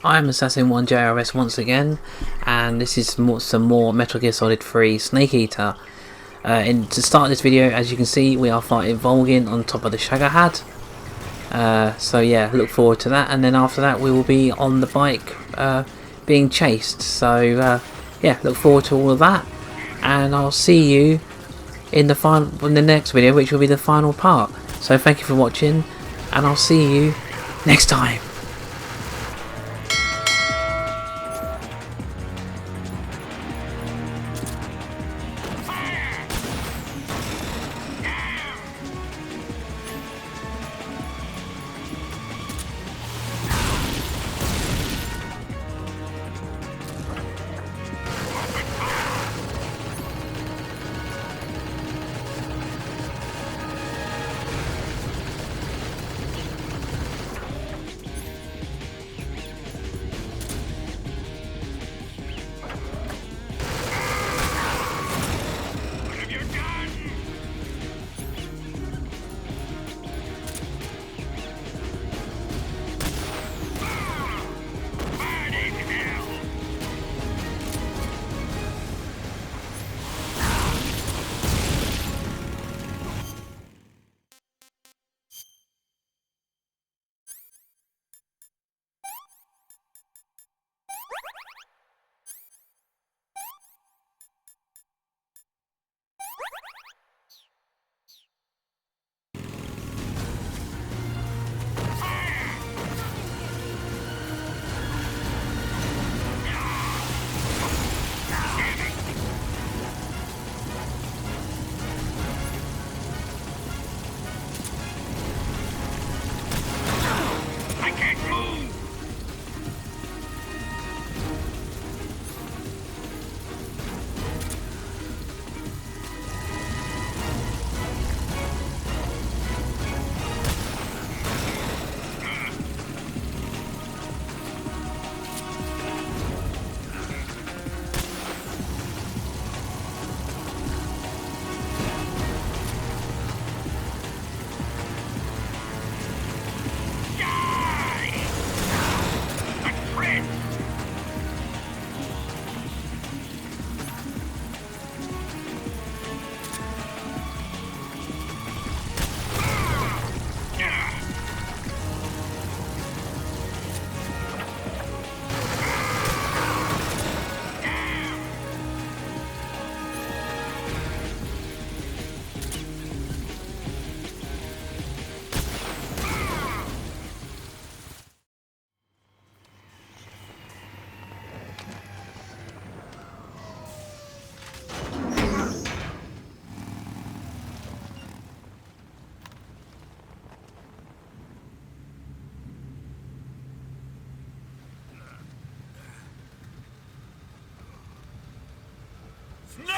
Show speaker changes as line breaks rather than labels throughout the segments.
I'm Assassin1JRS once again, and this is some more Metal Gear Solid 3 Snake Eater. To start this video, as you can see, we are fighting Volgin on top of the Shagahad. So yeah, look forward to that, and then after that we will be on the bike being chased. So yeah, look forward to all of that, and I'll see you in the next video, which will be the final part. So thank you for watching, and I'll see you next time.
Snake!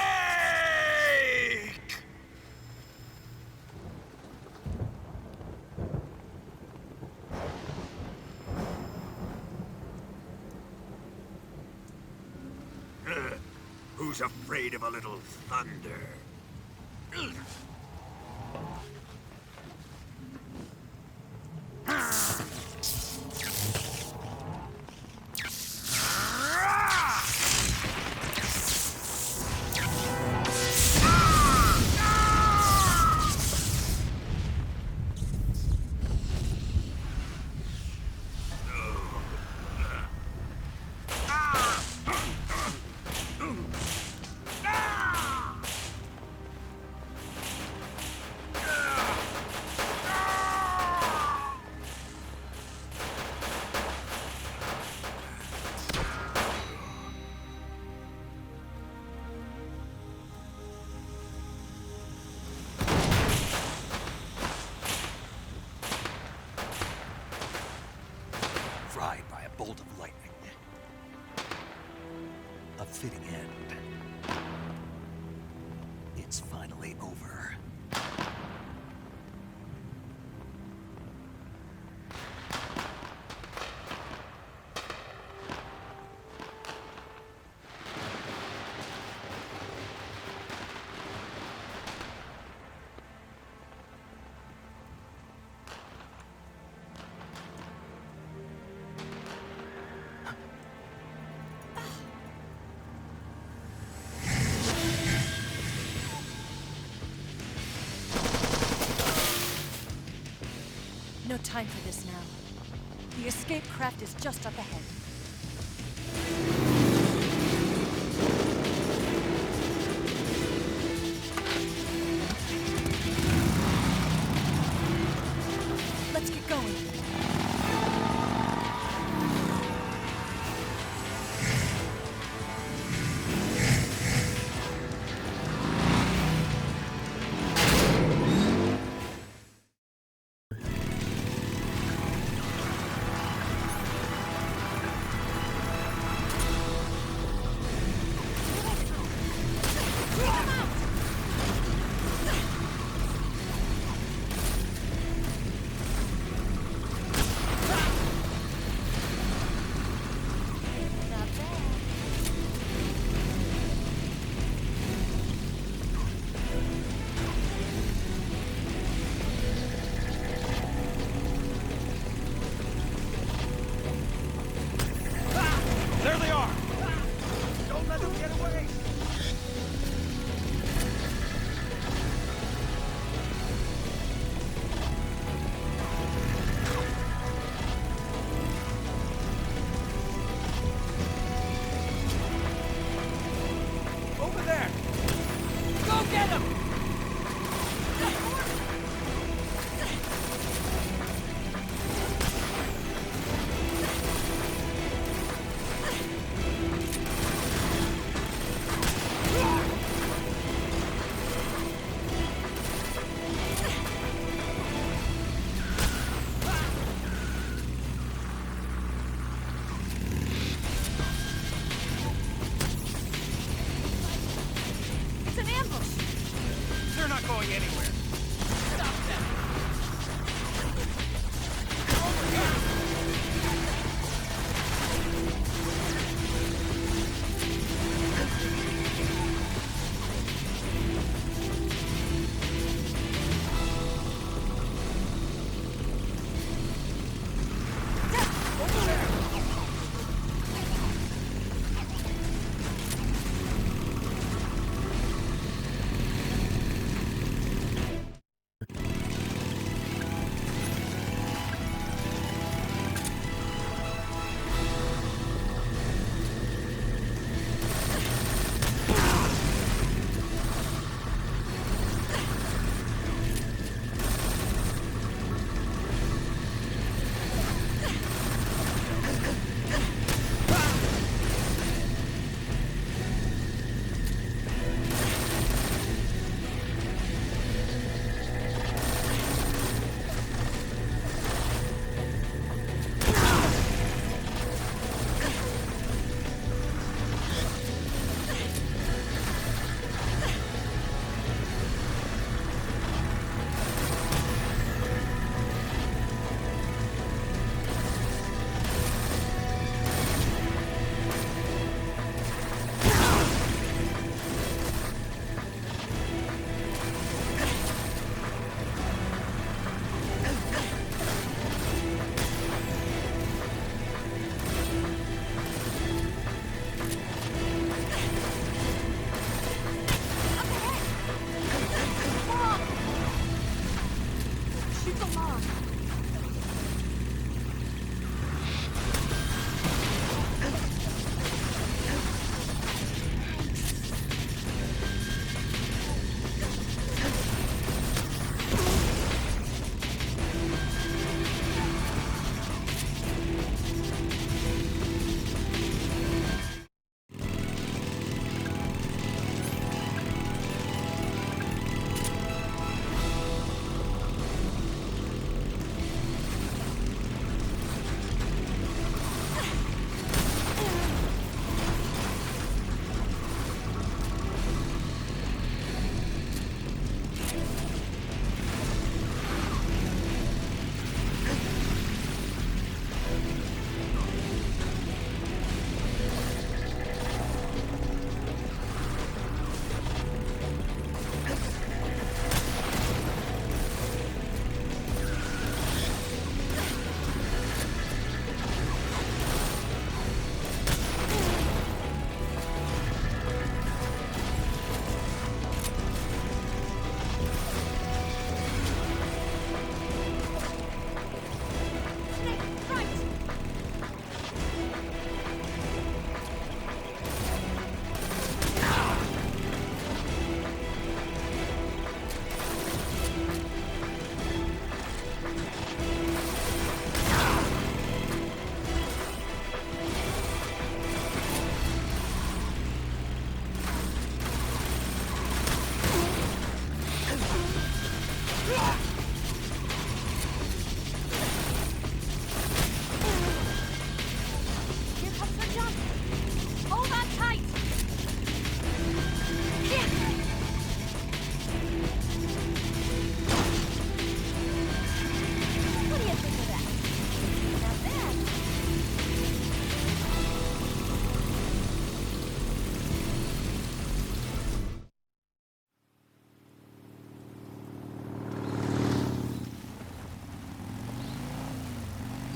Who's afraid of a little thunder?
Fried by a bolt of lightning. A fitting end. It's finally over.
time for this now. The escape craft is just up ahead. Let's get going.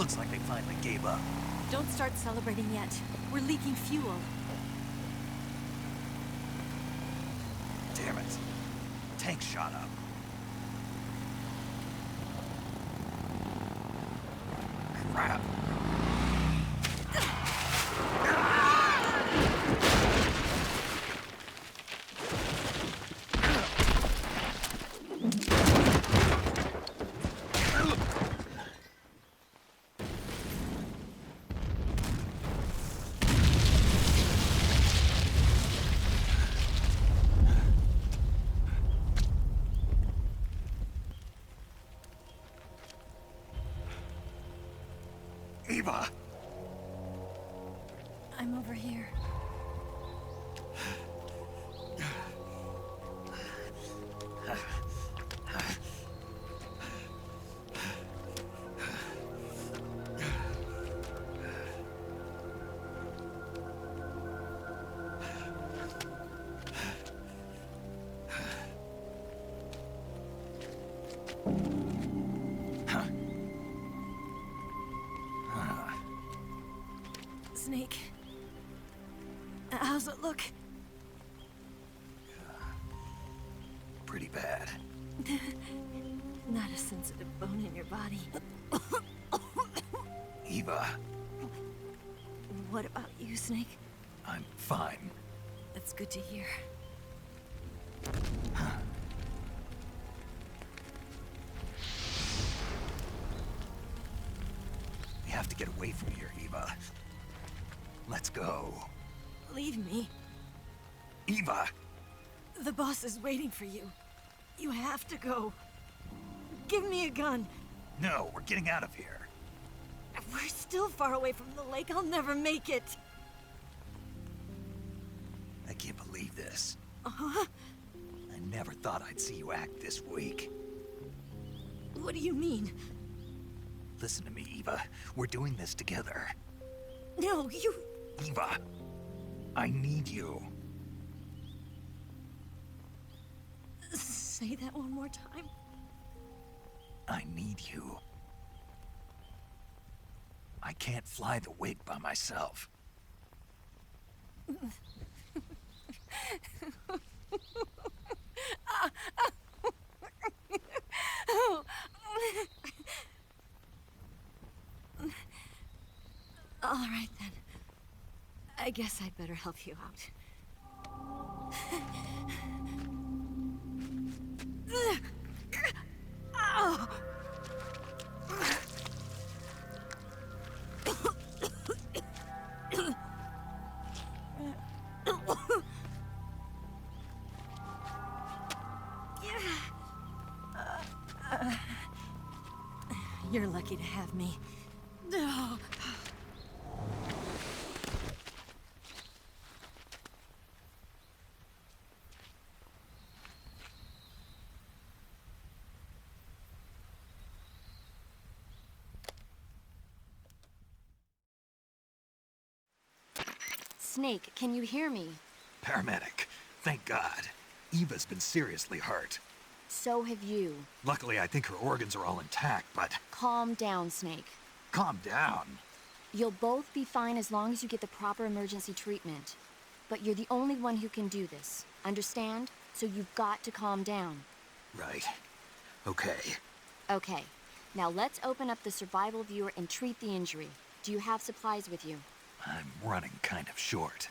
Looks like they finally gave up.
Don't start celebrating yet. We're leaking fuel.
Damn it. Tank shot up. Crap. Eva!
I'm over here. Snake. How's it look?
Pretty bad.
Not a sensitive bone in your body.
Eva,
What about you, Snake?
I'm fine.
That's good to hear.
We have to get away from here, Eva. Let's go.
Leave me.
Eva!
The boss is waiting for you. You have to go. Give me a gun.
No, we're getting out of here.
We're still far away from the lake. I'll never make it.
I can't believe this.
Uh-huh.
I never thought I'd see you act this weak.
What do you mean?
Listen to me, Eva. We're doing this together.
No, you...
Eva, I need you.
Say that one more time.
I need you. I can't fly the wig by myself.
All right, then. I guess I'd better help you out. Ow! You're lucky to have me. No.
Snake, can you hear me?
Paramedic, thank God. Eva's been seriously hurt.
So have you.
Luckily, I think her organs are all intact, but
Calm down, Snake.
calm down.
You'll both be fine as long as you get the proper emergency treatment. But you're the only one who can do this. Understand? So you've got to calm down.
Right. Okay.
Okay. Now let's open up the survival viewer and treat the injury. Do you have supplies with you?
I'm running kind of short.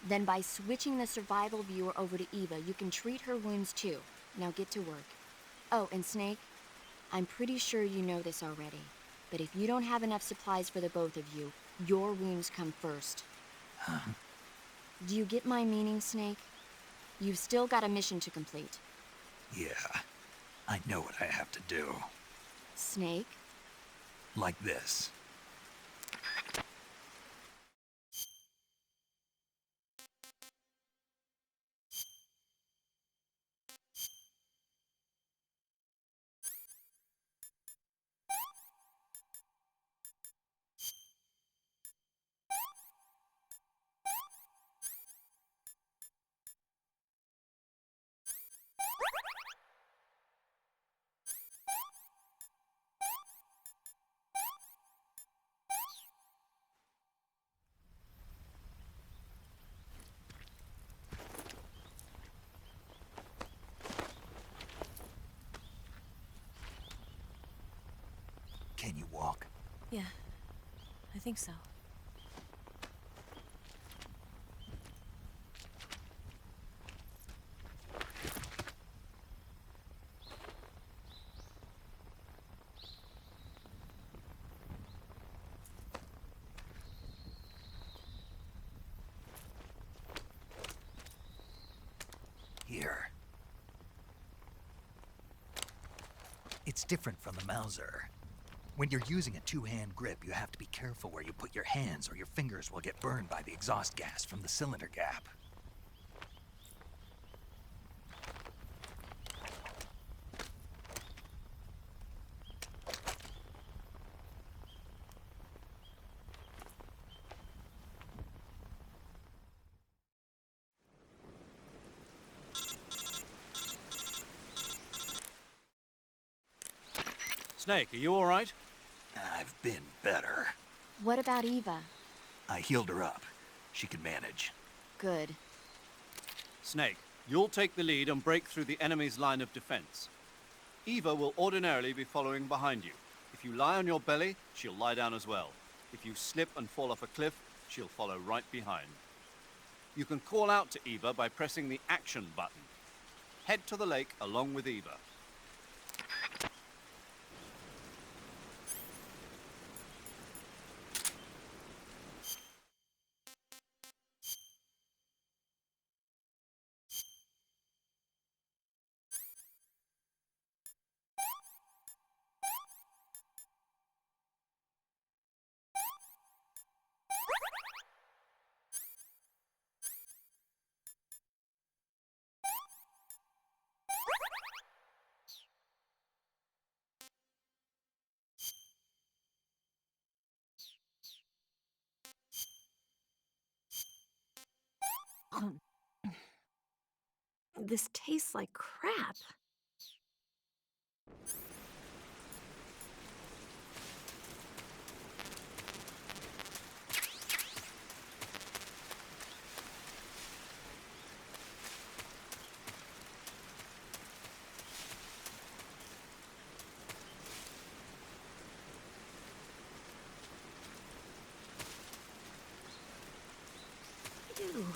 Then by switching the survival viewer over to Eva, you can treat her wounds too. Now get to work. Oh, and Snake, I'm pretty sure you know this already, but if you don't have enough supplies for the both of you, your wounds come first.
Huh?
Do you get my meaning, Snake? You've still got a mission to complete.
Yeah. I know what I have to do.
Snake?
Like this. walk?
Yeah, I think so.
Here. It's different from the Mauser. When you're using a two-hand grip, you have to be careful where you put your hands or your fingers will get burned by the exhaust gas from the cylinder gap.
Snake, are you all right?
I've been better.
What about Eva?
I healed her up. She can manage.
Good.
Snake, you'll take the lead and break through the enemy's line of defense. Eva will ordinarily be following behind you. If you lie on your belly, she'll lie down as well. If you slip and fall off a cliff, she'll follow right behind. You can call out to Eva by pressing the action button. Head to the lake along with Eva.
This tastes like crap. Ew.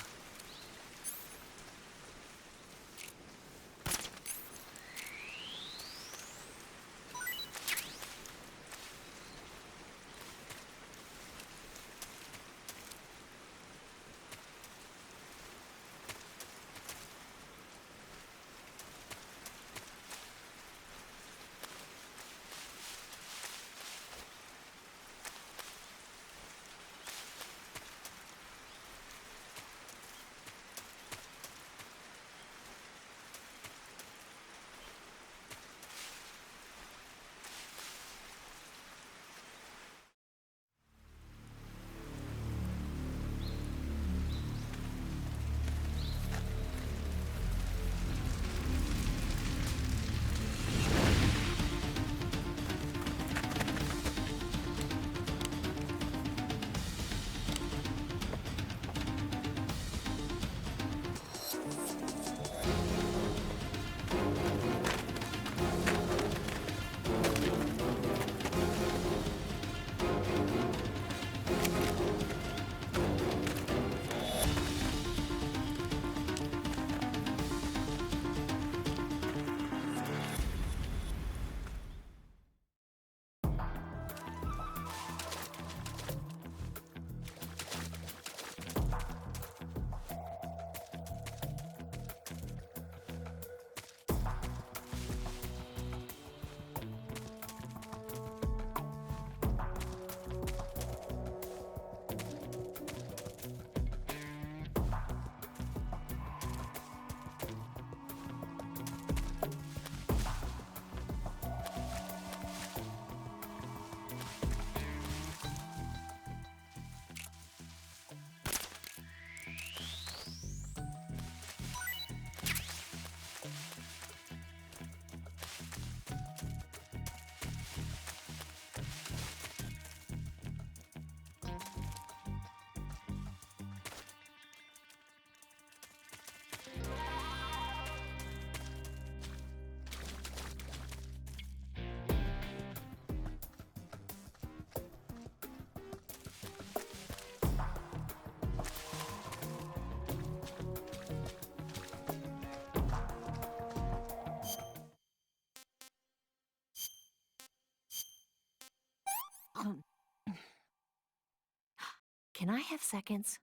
Can I have seconds?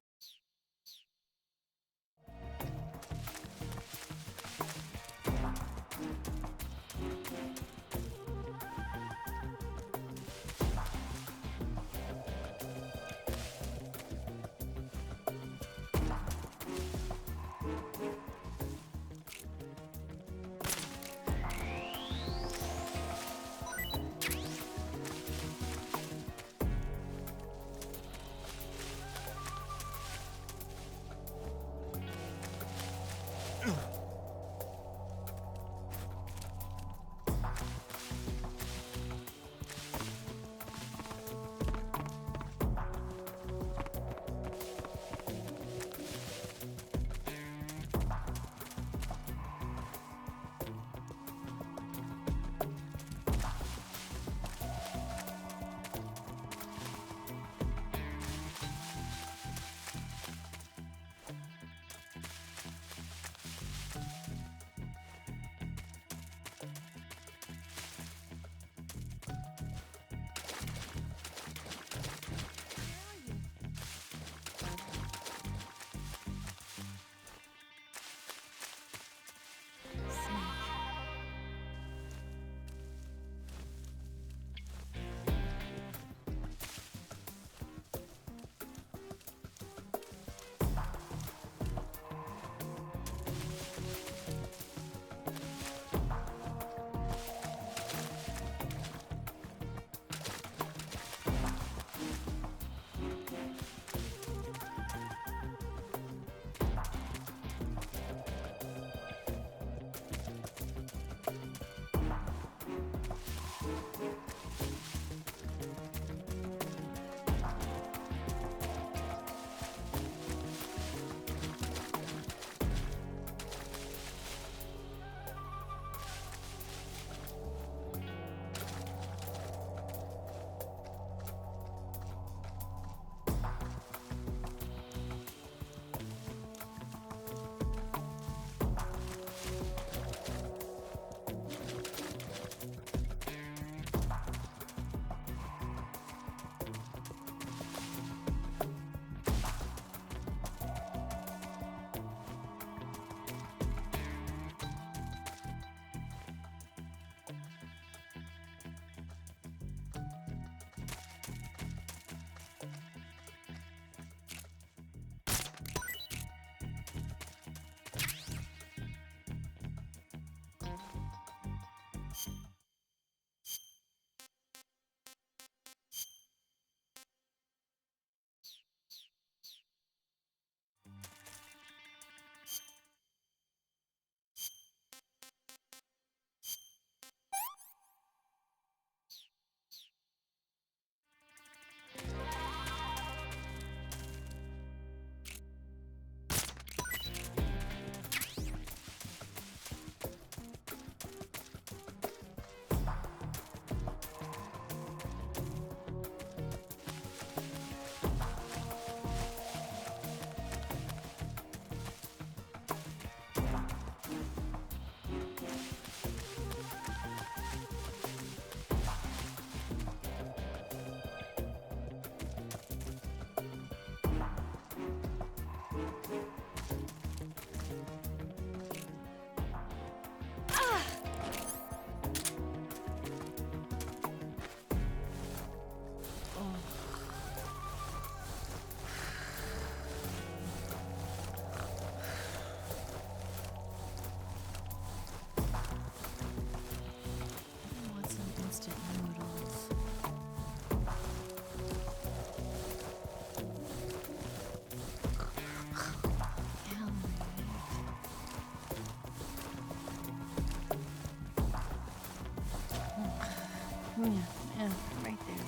Yeah, right there.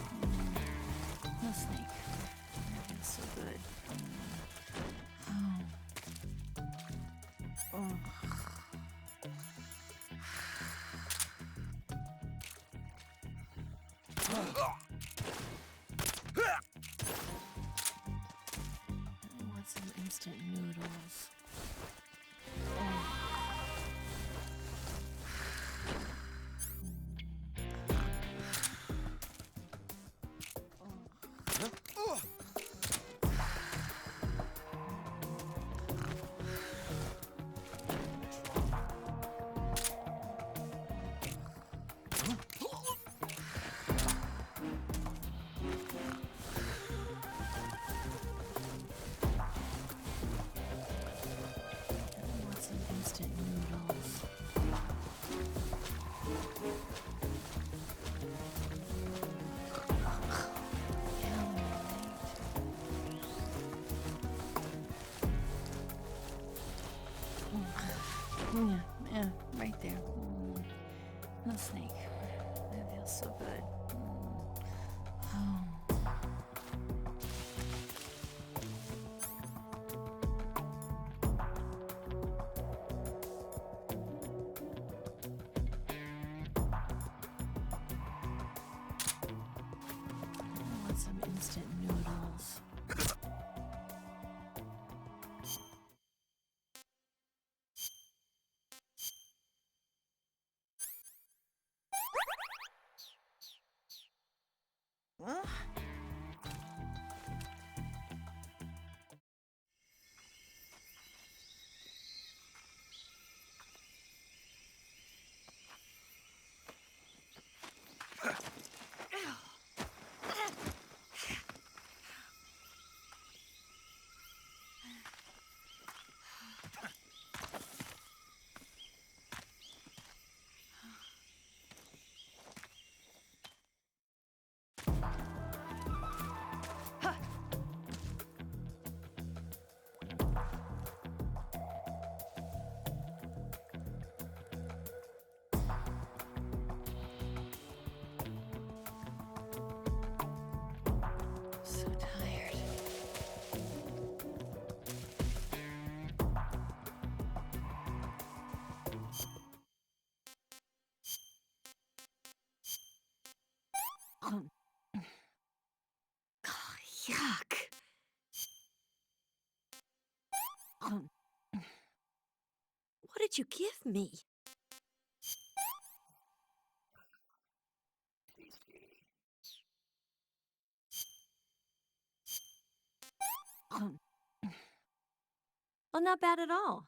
No snake. That feels so good. I want some instant noodles. Yeah, right there. No snake. That feels so good. Oh. I want some instant noodles. So tired. Oh, yuck. What did you give me? Well, not bad at all.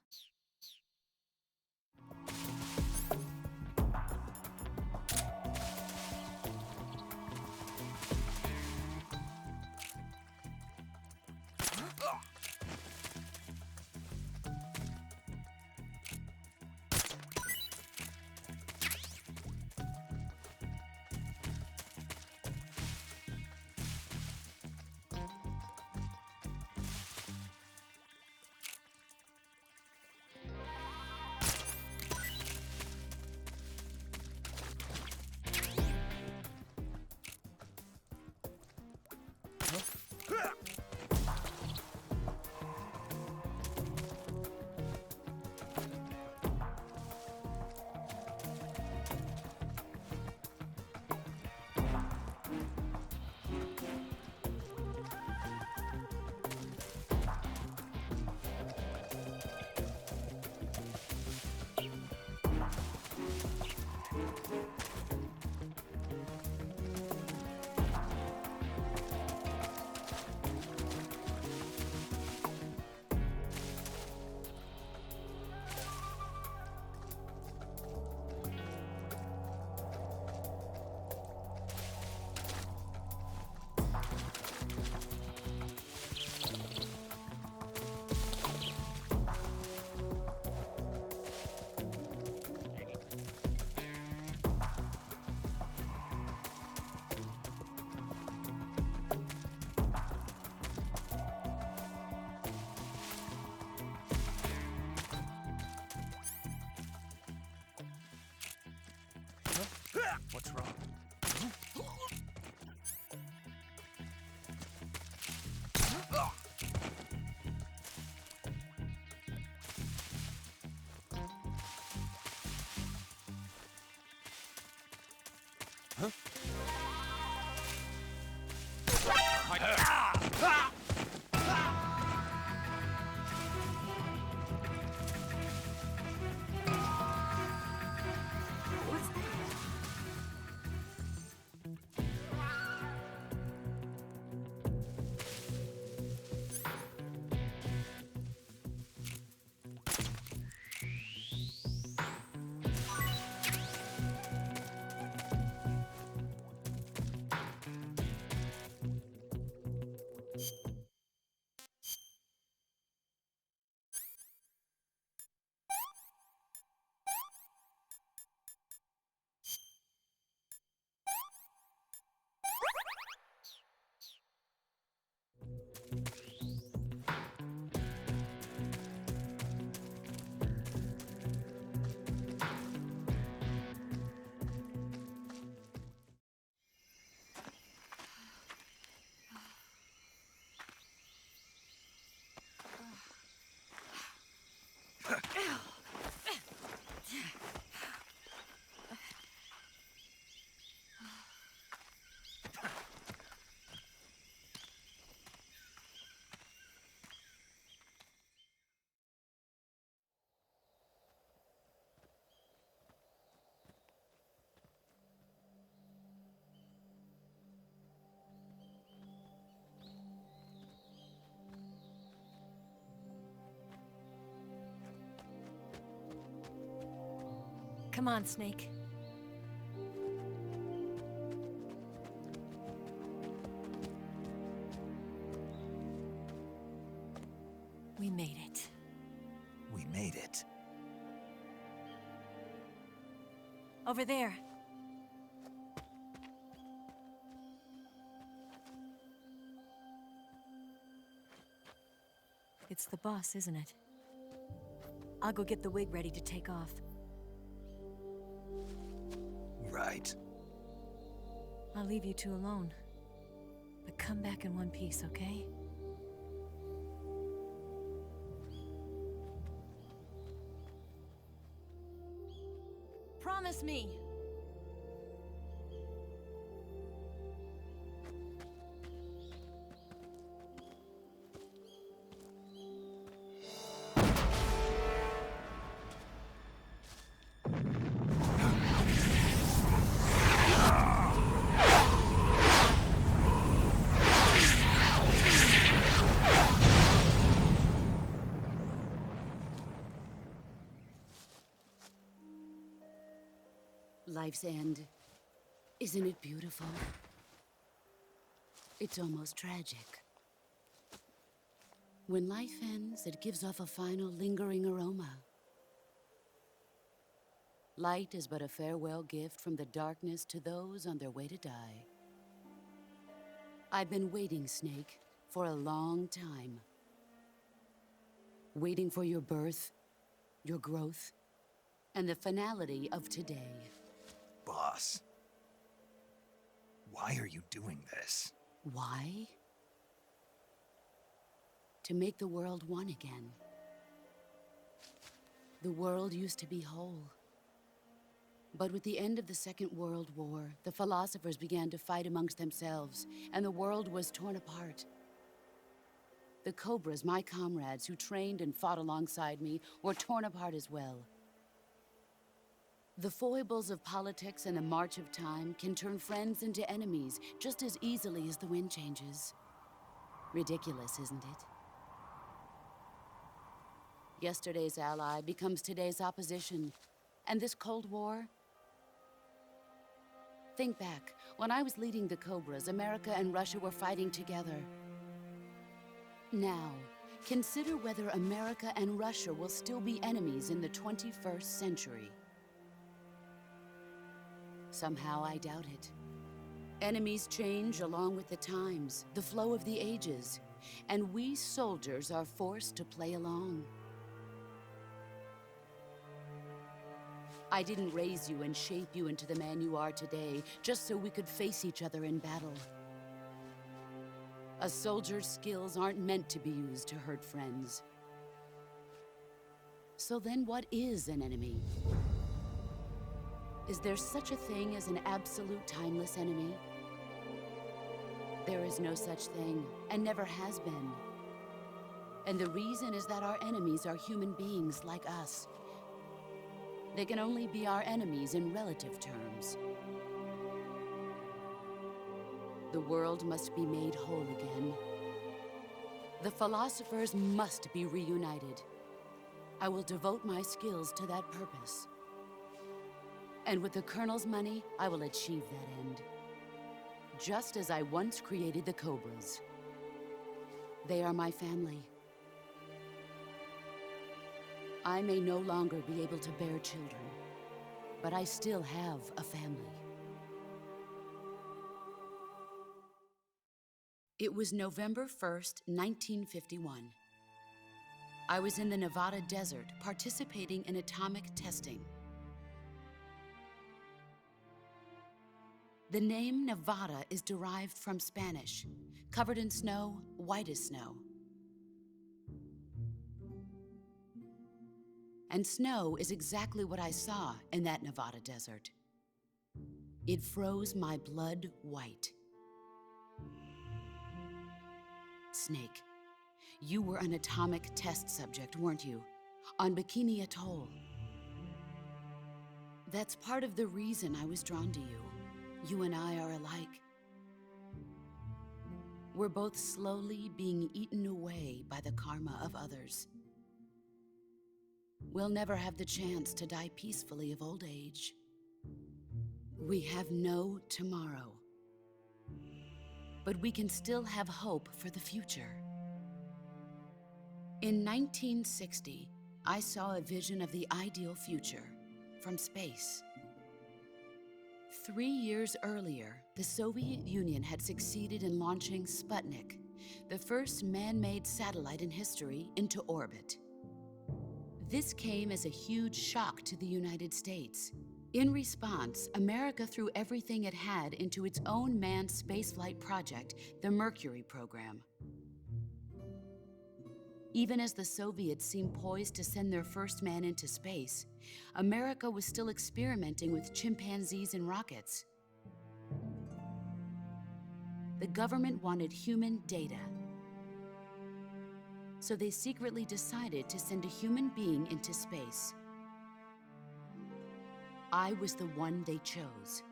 What's wrong?
What's that? Come on, Snake. We made it.
We made it.
Over there. It's the boss, isn't it? I'll go get the wig ready to take off.
Right.
I'll leave you two alone. But come back in one piece, okay? Promise me!
Life's end. Isn't it beautiful? It's almost tragic. When life ends, it gives off a final lingering aroma. Light is but a farewell gift from the darkness to those on their way to die. I've been waiting, Snake, for a long time. Waiting for your birth, your growth, and the finality of today.
Boss. Why are you doing this?
Why? To make the world one again. The world used to be whole. But with the end of the Second World War, the philosophers began to fight amongst themselves, and the world was torn apart. The Cobras, my comrades who trained and fought alongside me, were torn apart as well. The foibles of politics and the march of time can turn friends into enemies just as easily as the wind changes. Ridiculous, isn't it? Yesterday's ally becomes today's opposition, and this Cold War? Think back. When I was leading the Cobras, America and Russia were fighting together. Now, consider whether America and Russia will still be enemies in the 21st century. Somehow I doubt it. Enemies change along with the times, the flow of the ages, and we soldiers are forced to play along. I didn't raise you and shape you into the man you are today just so we could face each other in battle. A soldier's skills aren't meant to be used to hurt friends. So then what is an enemy? Is there such a thing as an absolute timeless enemy? There is no such thing, and never has been. And the reason is that our enemies are human beings like us. They can only be our enemies in relative terms. The world must be made whole again. The philosophers must be reunited. I will devote my skills to that purpose. And with the Colonel's money, I will achieve that end. Just as I once created the Cobras. They are my family. I may no longer be able to bear children, but I still have a family. It was November 1st, 1951. I was in the Nevada desert participating in atomic testing. The name Nevada is derived from Spanish, covered in snow, white as snow. And snow is exactly what I saw in that Nevada desert. It froze my blood white. Snake, you were an atomic test subject, weren't you? On Bikini Atoll. That's part of the reason I was drawn to you. You and I are alike. We're both slowly being eaten away by the karma of others. we'll never have the chance to die peacefully of old age. We have no tomorrow. But we can still have hope for the future. In 1960, I saw a vision of the ideal future from space. 3 years earlier, the Soviet Union had succeeded in launching Sputnik, the first man-made satellite in history, into orbit. This came as a huge shock to the United States. In response, America threw everything it had into its own manned spaceflight project, the Mercury program. Even as the Soviets seemed poised to send their first man into space, America was still experimenting with chimpanzees and rockets. The government wanted human data. So they secretly decided to send a human being into space. I was the one they chose.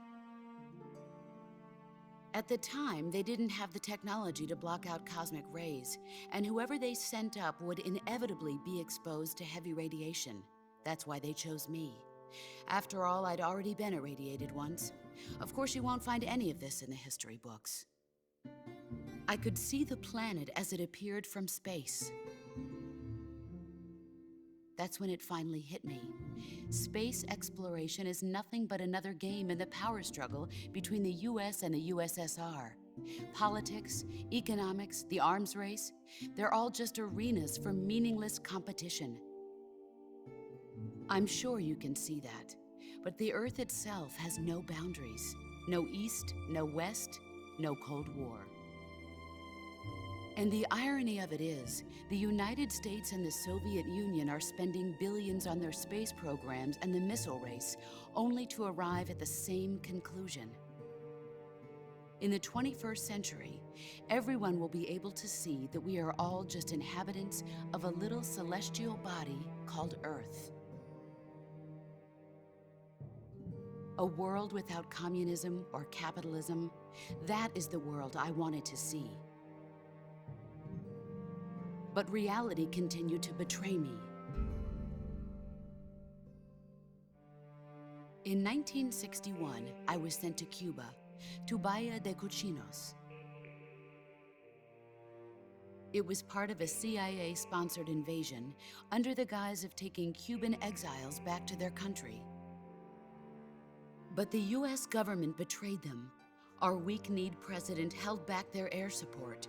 At the time, they didn't have the technology to block out cosmic rays, and whoever they sent up would inevitably be exposed to heavy radiation. That's why they chose me. After all, I'd already been irradiated once. Of course, you won't find any of this in the history books. I could see the planet as it appeared from space. That's when it finally hit me. Space exploration is nothing but another game in the power struggle between the US and the USSR. Politics, economics, the arms race, they're all just arenas for meaningless competition. I'm sure you can see that, but the Earth itself has no boundaries. No East, no West, no Cold War. And the irony of it is, the United States and the Soviet Union are spending billions on their space programs and the missile race, only to arrive at the same conclusion. In the 21st century, everyone will be able to see that we are all just inhabitants of a little celestial body called Earth. A world without communism or capitalism, that is the world I wanted to see. But reality continued to betray me. In 1961, I was sent to Cuba, to Bahia de Cochinos. It was part of a CIA-sponsored invasion under the guise of taking Cuban exiles back to their country. But the US government betrayed them. Our weak-kneed president held back their air support.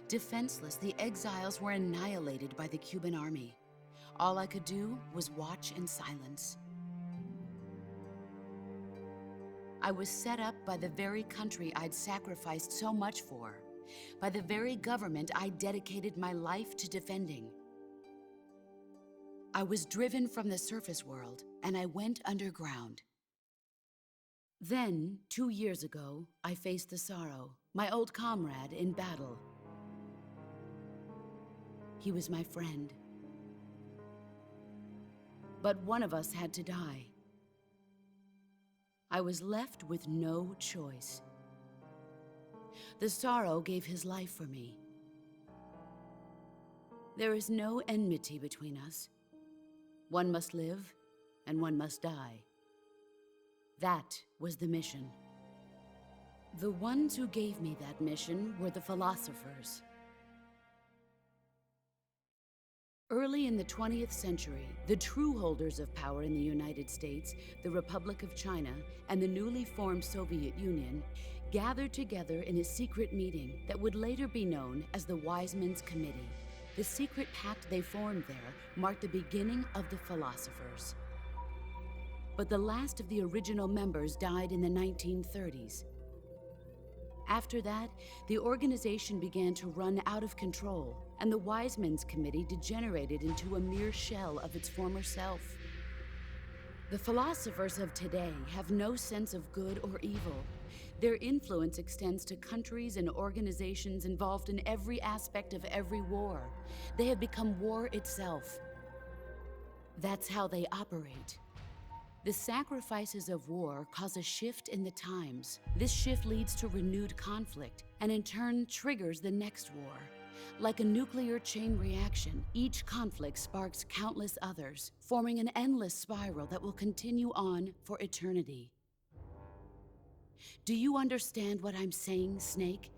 Defenseless, the exiles were annihilated by the Cuban army. All I could do was watch in silence. I was set up by the very country I'd sacrificed so much for, by the very government I dedicated my life to defending. I was driven from the surface world, and I went underground. Then, 2 years ago, I faced the Sorrow, my old comrade in battle. He was my friend. But one of us had to die. I was left with no choice. The Sorrow gave his life for me. There is no enmity between us. One must live, and one must die. That was the mission. The ones who gave me that mission were the philosophers. Early in the 20th century, the true holders of power in the United States, the Republic of China, and the newly formed Soviet Union gathered together in a secret meeting that would later be known as the Wise Men's Committee. The secret pact they formed there marked the beginning of the philosophers. But the last of the original members died in the 1930s. After that, the organization began to run out of control, and the Wise Men's Committee degenerated into a mere shell of its former self. The philosophers of today have no sense of good or evil. Their influence extends to countries and organizations involved in every aspect of every war. They have become war itself. That's how they operate. The sacrifices of war cause a shift in the times. This shift leads to renewed conflict, and in turn triggers the next war. Like a nuclear chain reaction, each conflict sparks countless others, forming an endless spiral that will continue on for eternity. Do you understand what I'm saying, Snake?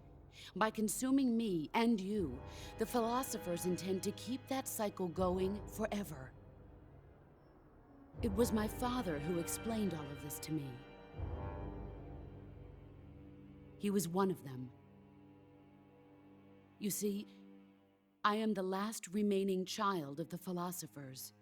By consuming me and you, the philosophers intend to keep that cycle going forever. It was my father who explained all of this to me. He was one of them. You see, I am the last remaining child of the philosophers.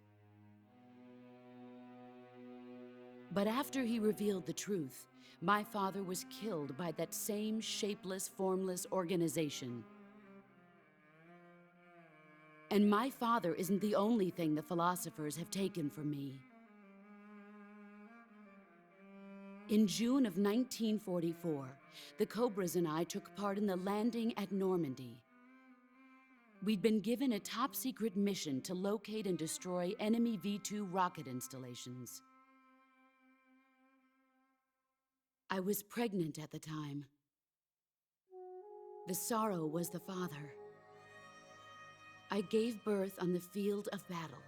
But after he revealed the truth, my father was killed by that same shapeless, formless organization. And my father isn't the only thing the philosophers have taken from me. In June of 1944, the Cobras and I took part in the landing at Normandy. We'd been given a top-secret mission to locate and destroy enemy V-2 rocket installations. I was pregnant at the time. The sorrow was the father. I gave birth on the field of battle.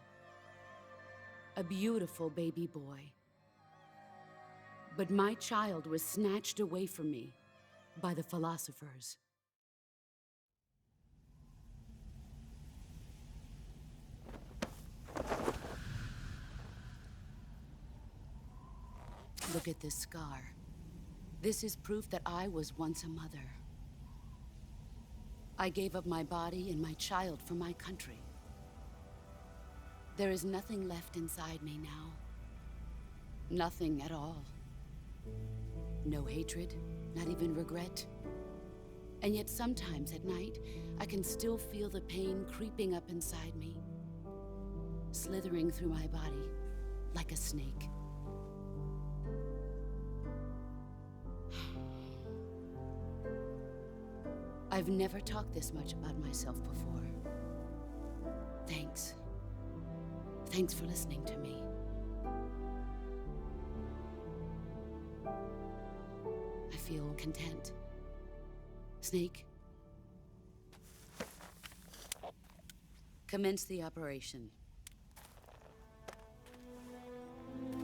A beautiful baby boy. But my child was snatched away from me by the philosophers. Look at this scar. This is proof that I was once a mother. I gave up my body and my child for my country. There is nothing left inside me now. Nothing at all. No hatred, not even regret. And yet sometimes at night, I can still feel the pain creeping up inside me, slithering through my body like a snake. I've never talked this much about myself before. Thanks. Thanks for listening to me. I feel content. Snake, commence the operation.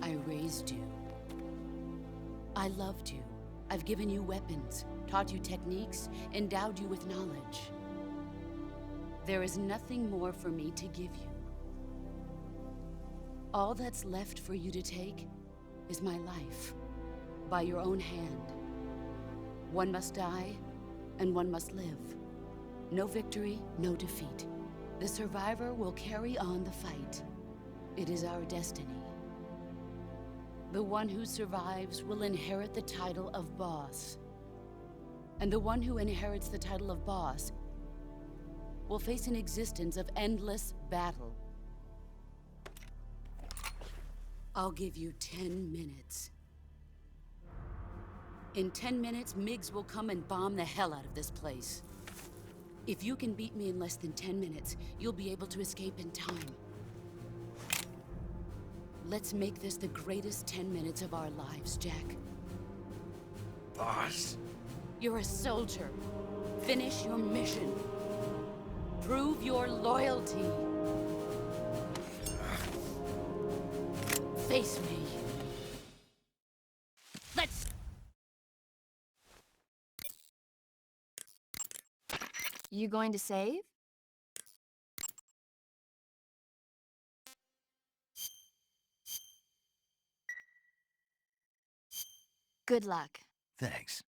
I raised you. I loved you. I've given you weapons, taught you techniques, endowed you with knowledge. There is nothing more for me to give you. All that's left for you to take is my life, by your own hand. One must die, and one must live. No victory, no defeat. The survivor will carry on the fight. It is our destiny. The one who survives will inherit the title of boss. And the one who inherits the title of boss will face an existence of endless battle. I'll give you 10 minutes. In 10 minutes, MiGs will come and bomb the hell out of this place. If you can beat me in less than 10 minutes, you'll be able to escape in time. Let's make this the greatest 10 minutes of our lives, Jack.
Boss?
You're a soldier. Finish your mission. Prove your loyalty. Face me. Let's...
You going to save? Good luck.
Thanks.